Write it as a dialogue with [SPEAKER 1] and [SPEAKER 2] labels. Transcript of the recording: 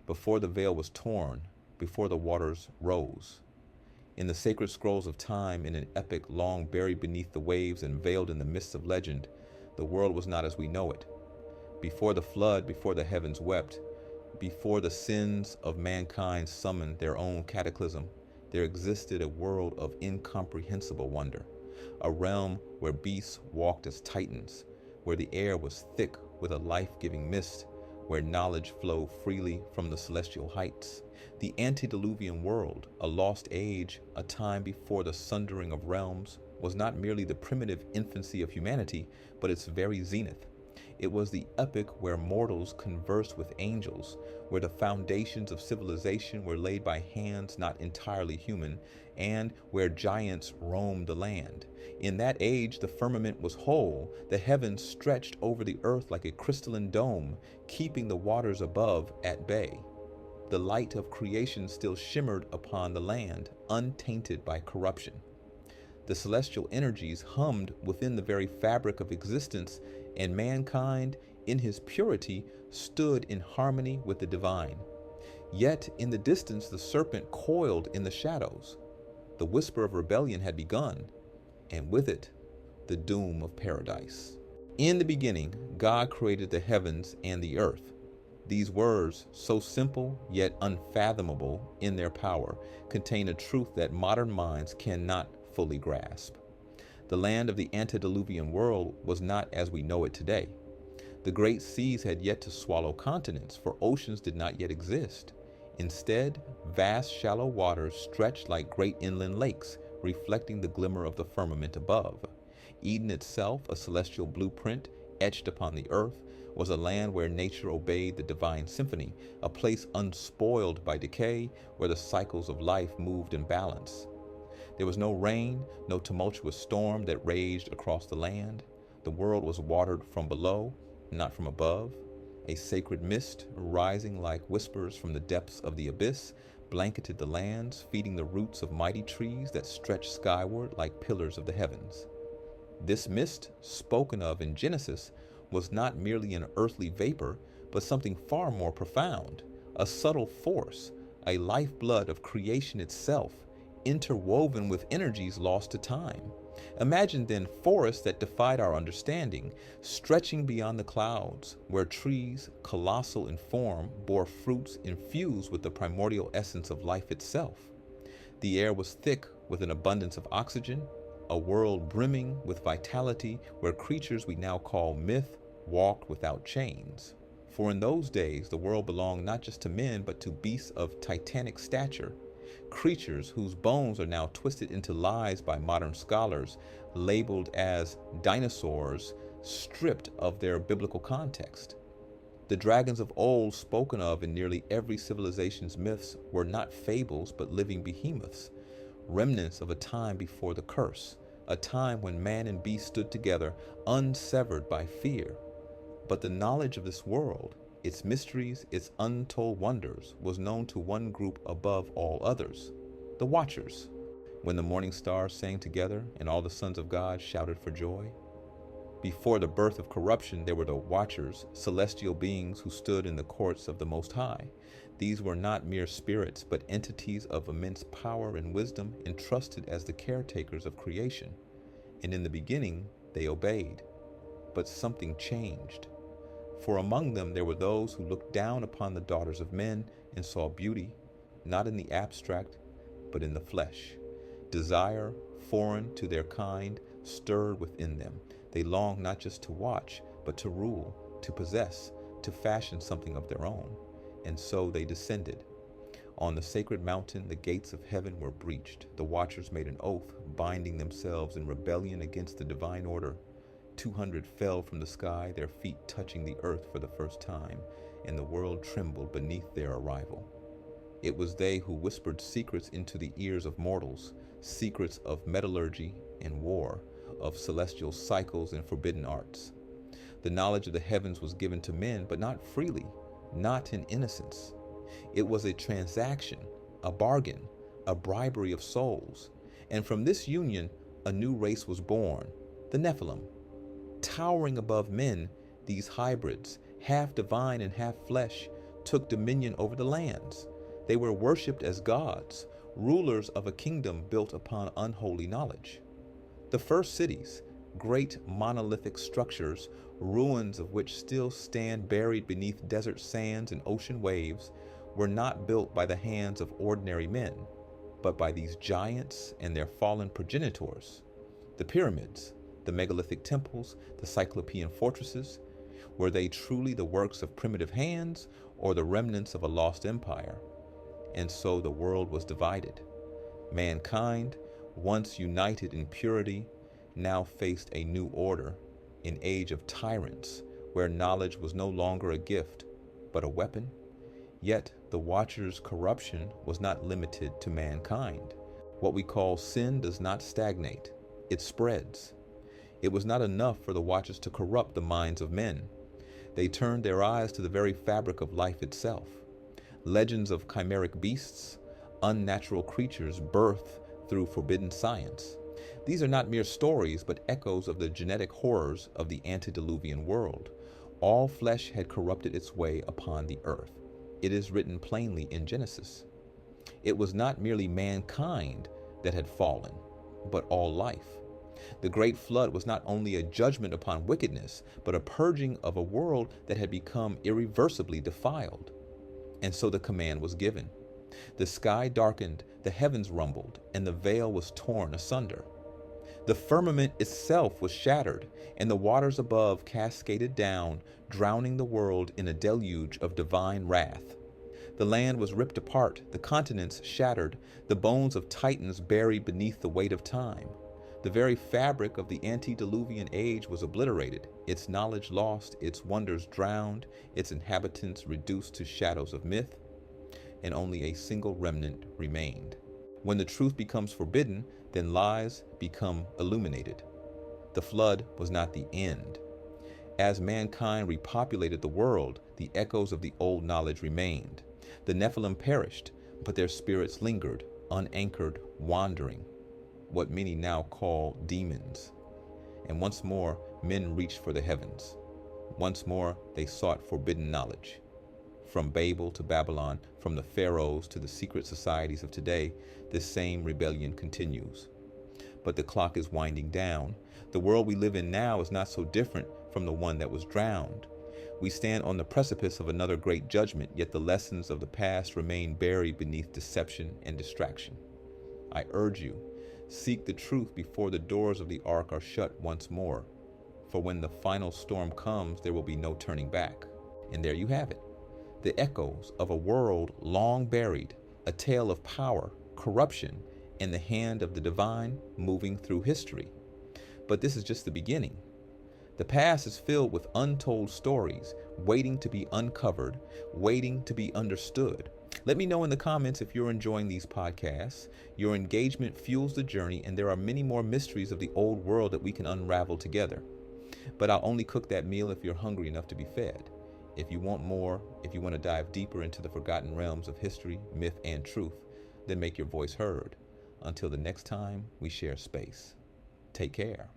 [SPEAKER 1] before the veil was torn, before the waters rose. In the sacred scrolls of time, in an epic long buried beneath the waves and veiled in the mists of legend, the world was not as we know it. Before the flood, before the heavens wept, before the sins of mankind summoned their own cataclysm, there existed a world of incomprehensible wonder, a realm where beasts walked as titans, where the air was thick with a life-giving mist, where knowledge flowed freely from the celestial heights. The antediluvian world, a lost age, a time before the sundering of realms, was not merely the primitive infancy of humanity, but its very zenith. It was the epoch where mortals conversed with angels, where the foundations of civilization were laid by hands not entirely human, and where giants roamed the land. In that age, the firmament was whole, the heavens stretched over the earth like a crystalline dome, keeping the waters above at bay. The light of creation still shimmered upon the land, untainted by corruption. The celestial energies hummed within the very fabric of existence, and mankind, in his purity, stood in harmony with the divine. Yet, in the distance, the serpent coiled in the shadows. The whisper of rebellion had begun, and with it, the doom of paradise. In the beginning, God created the heavens and the earth. These words, so simple yet unfathomable in their power, contain a truth that modern minds cannot fully grasp. The land of the antediluvian world was not as we know it today. The great seas had yet to swallow continents, for oceans did not yet exist. Instead, vast shallow waters stretched like great inland lakes, reflecting the glimmer of the firmament above. Eden itself, a celestial blueprint etched upon the earth, was a land where nature obeyed the divine symphony, a place unspoiled by decay, where the cycles of life moved in balance. There was no rain, no tumultuous storm that raged across the land. The world was watered from below, not from above. A sacred mist, rising like whispers from the depths of the abyss, blanketed the lands, feeding the roots of mighty trees that stretched skyward like pillars of the heavens. This mist, spoken of in Genesis, was not merely an earthly vapor, but something far more profound, a subtle force, a lifeblood of creation itself, interwoven with energies lost to time. Imagine then forests that defied our understanding, stretching beyond the clouds, where trees, colossal in form, bore fruits infused with the primordial essence of life itself. The air was thick with an abundance of oxygen, a world brimming with vitality where creatures we now call myth walked without chains. For in those days, the world belonged not just to men, but to beasts of titanic stature, creatures whose bones are now twisted into lies by modern scholars, labeled as dinosaurs, stripped of their biblical context. The dragons of old, spoken of in nearly every civilization's myths, were not fables but living behemoths, remnants of a time before the curse, a time when man and beast stood together, unsevered by fear. But the knowledge of this world, its mysteries, its untold wonders, was known to one group above all others, the Watchers. When the morning stars sang together and all the sons of God shouted for joy. Before the birth of corruption, there were the Watchers, celestial beings who stood in the courts of the Most High. These were not mere spirits, but entities of immense power and wisdom, entrusted as the caretakers of creation. And in the beginning, they obeyed. But something changed. For among them there were those who looked down upon the daughters of men and saw beauty, not in the abstract, but in the flesh. Desire, foreign to their kind, stirred within them. They longed not just to watch, but to rule, to possess, to fashion something of their own. And so they descended. On the sacred mountain, the gates of heaven were breached. The Watchers made an oath, binding themselves in rebellion against the divine order. 200 fell from the sky, their feet touching the earth for the first time, and the world trembled beneath their arrival. It was they who whispered secrets into the ears of mortals, secrets of metallurgy and war, of celestial cycles and forbidden arts. The knowledge of the heavens was given to men, but not freely, not in innocence. It was a transaction, a bargain, a bribery of souls. And from this union, a new race was born, the Nephilim. Towering above men, these hybrids, half divine and half flesh, took dominion over the lands. They were worshipped as gods, rulers of a kingdom built upon unholy knowledge. The first cities, great monolithic structures, ruins of which still stand buried beneath desert sands and ocean waves, were not built by the hands of ordinary men, but by these giants and their fallen progenitors. The pyramids, the megalithic temples, the Cyclopean fortresses, were they truly the works of primitive hands or the remnants of a lost empire? And so the world was divided. Mankind, once united in purity, now faced a new order, an age of tyrants, where knowledge was no longer a gift, but a weapon. Yet the Watchers' corruption was not limited to mankind. What we call sin does not stagnate, it spreads. It was not enough for the Watchers to corrupt the minds of men. They turned their eyes to the very fabric of life itself. Legends of chimeric beasts, unnatural creatures birthed through forbidden science. These are not mere stories, but echoes of the genetic horrors of the antediluvian world. All flesh had corrupted its way upon the earth. It is written plainly in Genesis. It was not merely mankind that had fallen, but all life. The great flood was not only a judgment upon wickedness, but a purging of a world that had become irreversibly defiled. And so the command was given. The sky darkened, the heavens rumbled, and the veil was torn asunder. The firmament itself was shattered, and the waters above cascaded down, drowning the world in a deluge of divine wrath. The land was ripped apart, the continents shattered, the bones of titans buried beneath the weight of time. The very fabric of the antediluvian age was obliterated, its knowledge lost, its wonders drowned, its inhabitants reduced to shadows of myth, and only a single remnant remained. When the truth becomes forbidden, then lies become illuminated. The flood was not the end. As mankind repopulated the world, the echoes of the old knowledge remained. The Nephilim perished, but their spirits lingered, unanchored, wandering, what many now call demons. And once more, men reached for the heavens. Once more, they sought forbidden knowledge. From Babel to Babylon, from the pharaohs to the secret societies of today, this same rebellion continues. But the clock is winding down. The world we live in now is not so different from the one that was drowned. We stand on the precipice of another great judgment, yet the lessons of the past remain buried beneath deception and distraction. I urge you, seek the truth before the doors of the ark are shut once more. For when the final storm comes, there will be no turning back. And there you have it. The echoes of a world long buried, a tale of power, corruption, and the hand of the divine moving through history. But this is just the beginning. The past is filled with untold stories, waiting to be uncovered, waiting to be understood. Let me know in the comments if you're enjoying these podcasts. Your engagement fuels the journey, and there are many more mysteries of the old world that we can unravel together. But I'll only cook that meal if you're hungry enough to be fed. If you want more, if you want to dive deeper into the forgotten realms of history, myth, and truth, then make your voice heard. Until the next time we share space. Take care.